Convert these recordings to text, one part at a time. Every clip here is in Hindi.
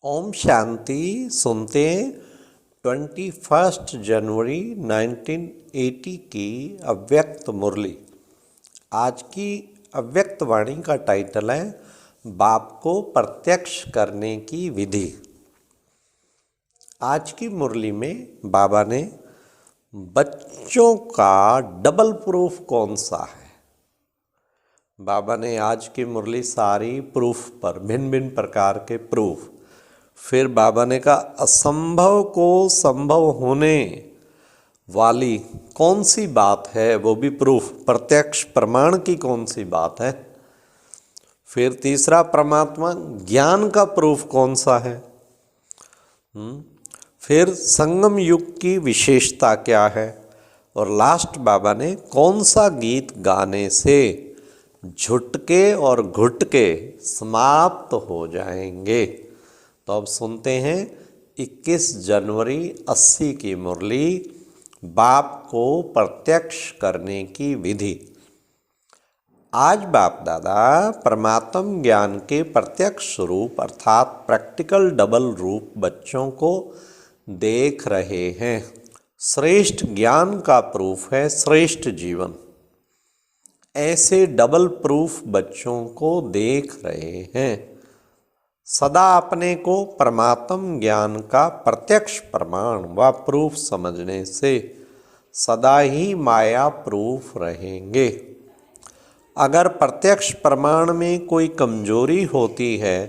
ओम शांति। सुनते हैं 21 जनवरी 1980 की अव्यक्त मुरली। आज की अव्यक्त वाणी का टाइटल है बाप को प्रत्यक्ष करने की विधि। आज की मुरली में बाबा ने बच्चों का डबल प्रूफ कौन सा है, बाबा ने आज की मुरली सारी प्रूफ पर, भिन्न भिन्न प्रकार के प्रूफ। फिर बाबा ने कहा असंभव को संभव होने वाली कौन सी बात है, वो भी प्रूफ, प्रत्यक्ष प्रमाण की कौन सी बात है। फिर तीसरा परमात्मा ज्ञान का प्रूफ कौन सा है। फिर संगम युग की विशेषता क्या है। और लास्ट बाबा ने कौन सा गीत गाने से झुटके और घुटके समाप्त हो जाएंगे। तो अब सुनते हैं 21 जनवरी 80 की मुरली, बाप को प्रत्यक्ष करने की विधि। आज बाप दादा परमात्म ज्ञान के प्रत्यक्ष रूप अर्थात प्रैक्टिकल डबल रूप बच्चों को देख रहे हैं। श्रेष्ठ ज्ञान का प्रूफ है श्रेष्ठ जीवन। ऐसे डबल प्रूफ बच्चों को देख रहे हैं। सदा अपने को परमात्म ज्ञान का प्रत्यक्ष प्रमाण व प्रूफ समझने से सदा ही माया प्रूफ रहेंगे। अगर प्रत्यक्ष प्रमाण में कोई कमजोरी होती है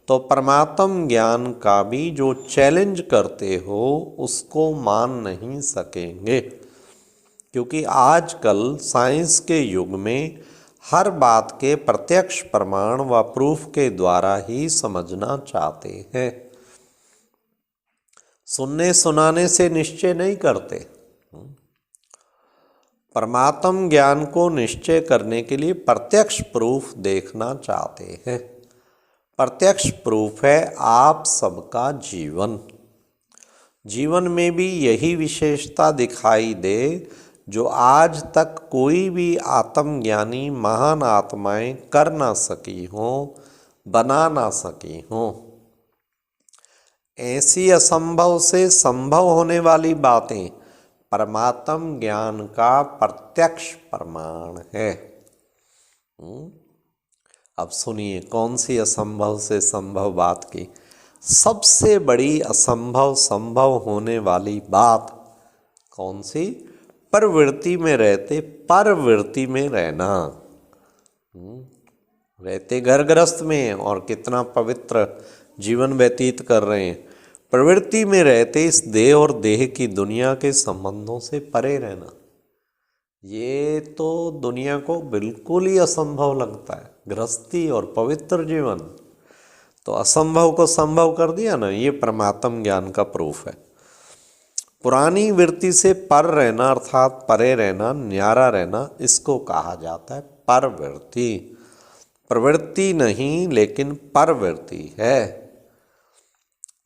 तो परमात्म ज्ञान का भी जो चैलेंज करते हो उसको मान नहीं सकेंगे, क्योंकि आजकल साइंस के युग में हर बात के प्रत्यक्ष प्रमाण व प्रूफ के द्वारा ही समझना चाहते हैं। सुनने सुनाने से निश्चय नहीं करते। परमात्म ज्ञान को निश्चय करने के लिए प्रत्यक्ष प्रूफ देखना चाहते हैं। प्रत्यक्ष प्रूफ है आप सबका जीवन। जीवन में भी यही विशेषता दिखाई दे जो आज तक कोई भी आत्मज्ञानी महान आत्माएं कर ना सकी हों, बना ना सकी हों। ऐसी असंभव से संभव होने वाली बातें परमात्म ज्ञान का प्रत्यक्ष प्रमाण है। अब सुनिए कौन सी असंभव से संभव बात की। सबसे बड़ी असंभव संभव होने वाली बात कौन सी? प्रवृत्ति में रहते परवृत्ति में रहना। रहते घर गृहस्थ में और कितना पवित्र जीवन व्यतीत कर रहे हैं, प्रवृत्ति में रहते इस देह और देह की दुनिया के संबंधों से परे रहना, ये तो दुनिया को बिल्कुल ही असंभव लगता है। गृहस्थी और पवित्र जीवन तो असंभव को संभव कर दिया ना, ये परमात्म ज्ञान का प्रूफ है। पुरानी वृत्ति से पर रहना अर्थात परे रहना, न्यारा रहना, इसको कहा जाता है परवृत्ति। प्रवृत्ति नहीं लेकिन परवृत्ति है।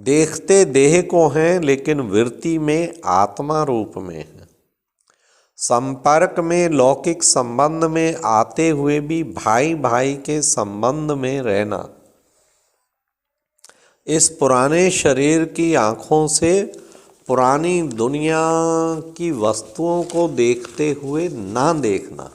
देखते देह को हैं लेकिन वृत्ति में आत्मा रूप में है। संपर्क में लौकिक संबंध में आते हुए भी भाई भाई के संबंध में रहना। इस पुराने शरीर की आंखों से पुरानी दुनिया की वस्तुओं को देखते हुए ना देखना।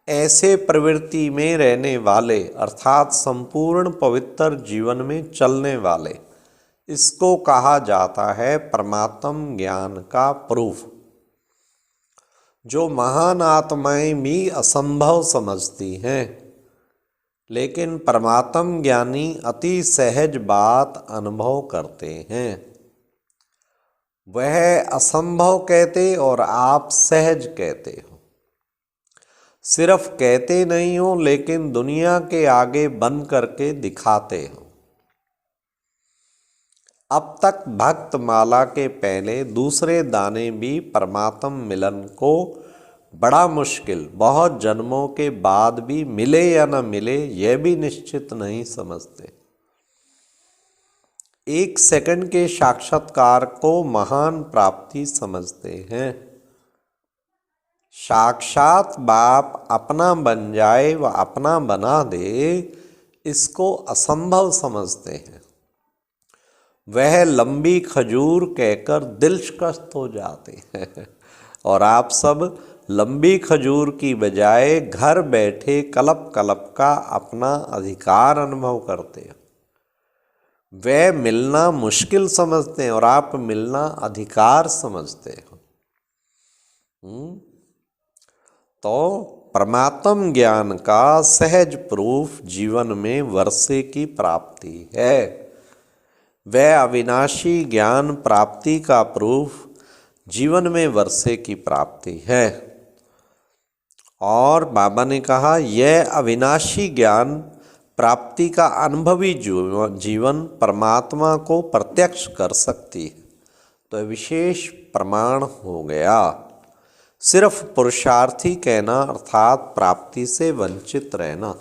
ऐसे प्रवृत्ति में रहने वाले अर्थात संपूर्ण पवित्र जीवन में चलने वाले, इसको कहा जाता है परमात्म ज्ञान का प्रूफ। जो महान आत्माएं भी असंभव समझती हैं, लेकिन परमात्म ज्ञानी अति सहज बात अनुभव करते हैं। वह असंभव कहते और आप सहज कहते हो। सिर्फ कहते नहीं हो लेकिन दुनिया के आगे बन करके दिखाते हो। अब तक भक्त माला के पहले दूसरे दाने भी परमात्म मिलन को बड़ा मुश्किल, बहुत जन्मों के बाद भी मिले या न मिले यह भी निश्चित नहीं समझते। एक सेकंड के साक्षात्कार को महान प्राप्ति समझते हैं। साक्षात बाप अपना बन जाए व अपना बना दे, इसको असंभव समझते हैं। वह लंबी खजूर कहकर दिलशकस्त हो जाते हैं और आप सब लंबी खजूर की बजाय घर बैठे कलप कलप का अपना अधिकार अनुभव करते हैं। वह मिलना मुश्किल समझते हैं और आप मिलना अधिकार समझते हो। तो परमात्म ज्ञान का सहज प्रूफ जीवन में वर्षे की प्राप्ति है। वह अविनाशी ज्ञान प्राप्ति का प्रूफ जीवन में वर्षे की प्राप्ति है। और बाबा ने कहा यह अविनाशी ज्ञान प्राप्ति का अनुभवी जीवन परमात्मा को प्रत्यक्ष कर सकती है, तो विशेष प्रमाण हो गया। सिर्फ पुरुषार्थी कहना अर्थात प्राप्ति से वंचित रहना,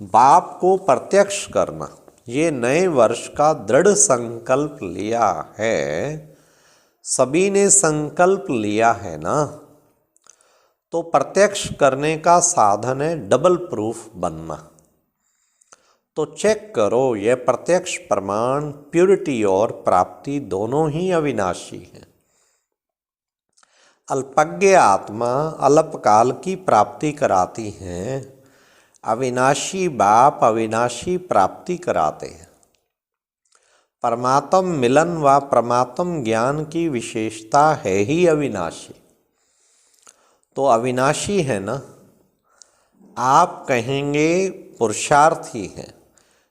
बाप को प्रत्यक्ष करना, ये नए वर्ष का दृढ़ संकल्प लिया है। सभी ने संकल्प लिया है ना, तो प्रत्यक्ष करने का साधन है डबल प्रूफ बनना। तो चेक करो, यह प्रत्यक्ष प्रमाण प्यूरिटी और प्राप्ति दोनों ही अविनाशी हैं। अल्पज्ञ आत्मा अल्पकाल की प्राप्ति कराती हैं, अविनाशी बाप अविनाशी प्राप्ति कराते हैं। परमात्म मिलन व परमात्म ज्ञान की विशेषता है ही अविनाशी। तो अविनाशी है ना, आप कहेंगे पुरुषार्थी हैं,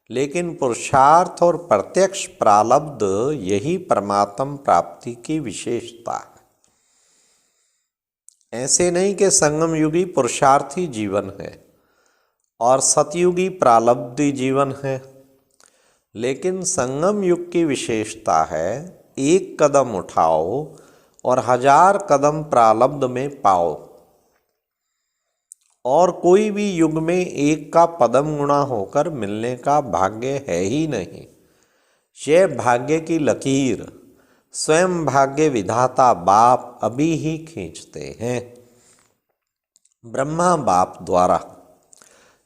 लेकिन पुरुषार्थ और प्रत्यक्ष प्रारब्ध यही परमात्म प्राप्ति की विशेषता है। ऐसे नहीं कि संगम युगी पुरुषार्थी जीवन है और सतयुगी प्रारब्धी जीवन है, लेकिन संगम युग की विशेषता है एक कदम उठाओ और 1000 कदम प्रारब्ध में पाओ। और कोई भी युग में एक का पदम गुणा होकर मिलने का भाग्य है ही नहीं। यह भाग्य की लकीर स्वयं भाग्य विधाता बाप अभी ही खींचते हैं, ब्रह्मा बाप द्वारा।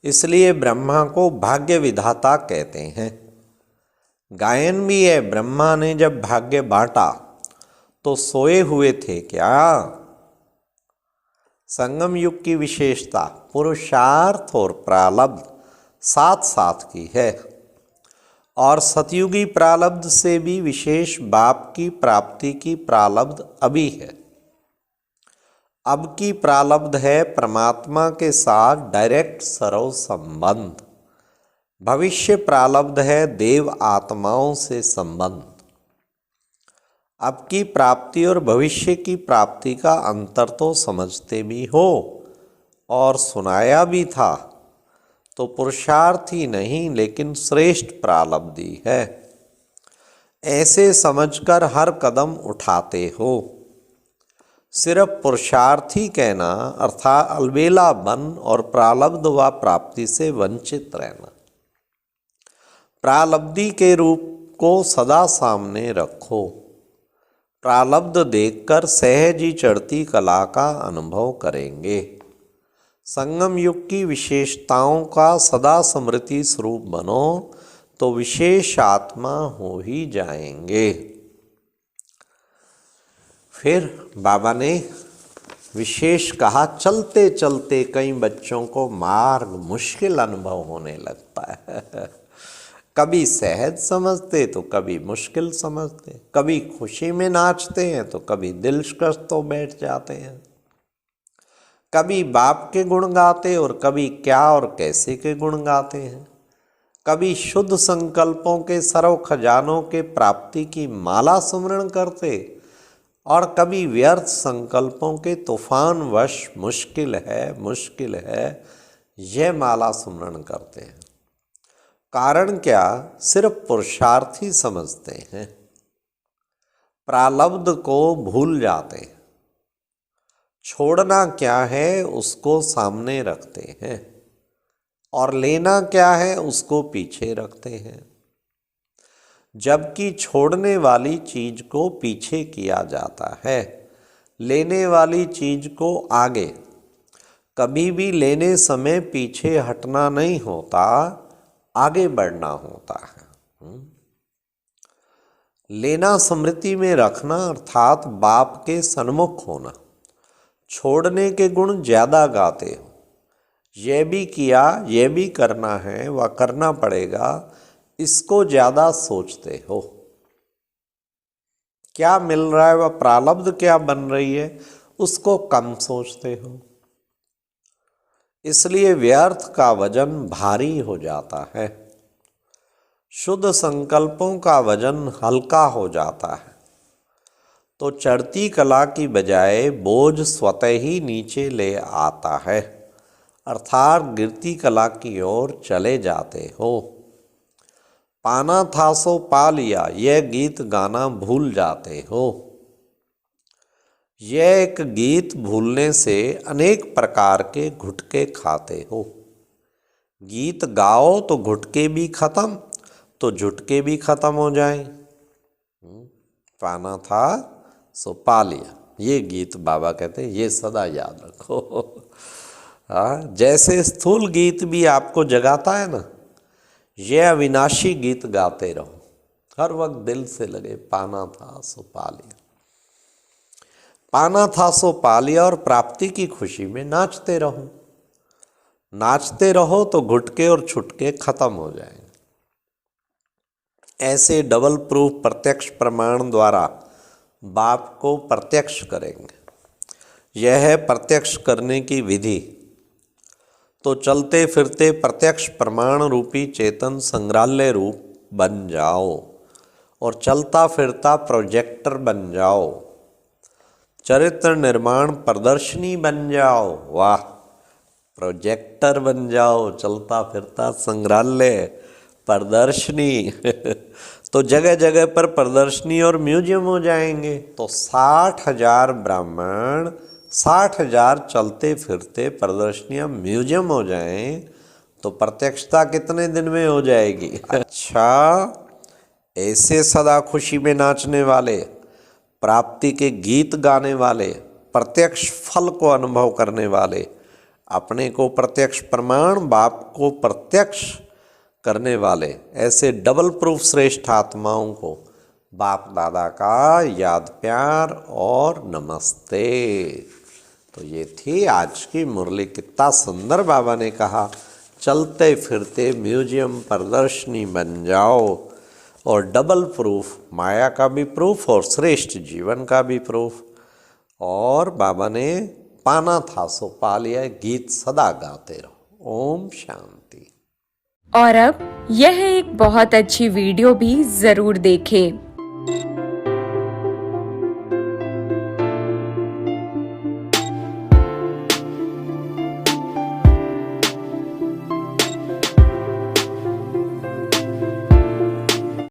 इसलिए ब्रह्मा को भाग्य विधाता कहते हैं। गायन भी है, ब्रह्मा ने जब भाग्य बांटा तो सोए हुए थे क्या? संगम युग की विशेषता पुरुषार्थ और प्रारब्ध साथ साथ की है, और सतयुगी प्रारब्ध से भी विशेष बाप की प्राप्ति की प्रारब्ध अभी है। अब की प्रारब्ध है परमात्मा के साथ डायरेक्ट सर्व संबंध। भविष्य प्रारब्ध है देव आत्माओं से संबंध। अब की प्राप्ति और भविष्य की प्राप्ति का अंतर तो समझते भी हो और सुनाया भी था। तो पुरुषार्थ ही नहीं लेकिन श्रेष्ठ प्रारब्धि है, ऐसे समझकर हर कदम उठाते हो। सिर्फ पुरुषार्थी कहना अर्थात अलबेला बन और प्रारब्ध व प्राप्ति से वंचित रहना। प्रारब्धि के रूप को सदा सामने रखो। प्रारब्ध देखकर सहज ही चढ़ती कला का अनुभव करेंगे। संगम युग की विशेषताओं का सदा स्मृति स्वरूप बनो तो विशेष आत्मा हो ही जाएंगे। फिर बाबा ने विशेष कहा, चलते चलते कई बच्चों को मार्ग मुश्किल अनुभव होने लगता है। कभी सहज समझते तो कभी मुश्किल समझते, कभी खुशी में नाचते हैं तो कभी दिलशकस्त हो बैठ जाते हैं, कभी बाप के गुण गाते और कभी क्या और कैसे के गुण गाते हैं, कभी शुद्ध संकल्पों के सर्व खजानों के प्राप्ति की माला सुमरण करते और कभी व्यर्थ संकल्पों के तूफान वश मुश्किल है यह माला सुमरण करते हैं। कारण क्या? सिर्फ पुरुषार्थी समझते हैं, प्रारब्ध को भूल जाते हैं। छोड़ना क्या है उसको सामने रखते हैं और लेना क्या है उसको पीछे रखते हैं, जबकि छोड़ने वाली चीज को पीछे किया जाता है, लेने वाली चीज को आगे। कभी भी लेने समय पीछे हटना नहीं होता, आगे बढ़ना होता है। लेना स्मृति में रखना अर्थात बाप के सन्मुख होना। छोड़ने के गुण ज़्यादा गाते हो, यह भी किया, यह भी करना है, वह करना पड़ेगा, इसको ज़्यादा सोचते हो। क्या मिल रहा है, वह प्रारब्ध क्या बन रही है, उसको कम सोचते हो। इसलिए व्यर्थ का वजन भारी हो जाता है, शुद्ध संकल्पों का वजन हल्का हो जाता है। तो चढ़ती कला की बजाय बोझ स्वतः ही नीचे ले आता है, अर्थात गिरती कला की ओर चले जाते हो। पाना था सो पा लिया, यह गीत गाना भूल जाते हो। यह एक गीत भूलने से अनेक प्रकार के घुटके खाते हो। गीत गाओ तो घुटके भी खत्म, तो झुटके भी खत्म हो जाएं। पाना था सो पा लिया, ये गीत बाबा कहते हैं, ये सदा याद रखो। हाँ, जैसे स्थूल गीत भी आपको जगाता है ना, यह अविनाशी गीत गाते रहो, हर वक्त दिल से लगे पाना था सो पा लिया। पाना था सो पा लिया और प्राप्ति की खुशी में नाचते रहो। नाचते रहो तो घुटके और छुटके खत्म हो जाएंगे। ऐसे डबल प्रूफ प्रत्यक्ष प्रमाण द्वारा बाप को प्रत्यक्ष करेंगे। यह है प्रत्यक्ष करने की विधि। तो चलते फिरते प्रत्यक्ष प्रमाण रूपी चेतन संग्रहालय रूप बन जाओ और चलता फिरता प्रोजेक्टर बन जाओ। चरित्र निर्माण प्रदर्शनी बन जाओ। वाह, प्रोजेक्टर बन जाओ, चलता फिरता संग्रहालय, प्रदर्शनी। तो जगह जगह पर प्रदर्शनी और म्यूजियम हो जाएंगे। तो 60,000 ब्राह्मण, 60,000 चलते फिरते प्रदर्शनियाँ म्यूजियम हो जाएं तो प्रत्यक्षता कितने दिन में हो जाएगी। अच्छा, ऐसे सदा खुशी में नाचने वाले, प्राप्ति के गीत गाने वाले, प्रत्यक्ष फल को अनुभव करने वाले, अपने को प्रत्यक्ष प्रमाण, बाप को प्रत्यक्ष करने वाले, ऐसे डबल प्रूफ श्रेष्ठ आत्माओं को बाप दादा का याद प्यार और नमस्ते। तो ये थी आज की मुरली। कितना सुंदर बाबा ने कहा, चलते फिरते म्यूजियम प्रदर्शनी बन जाओ और डबल प्रूफ, माया का भी प्रूफ और श्रेष्ठ जीवन का भी प्रूफ। और बाबा ने पाना था सो पा लिया, गीत सदा गाते रहो। ओम शांति। और अब यह एक बहुत अच्छी वीडियो भी जरूर देखें।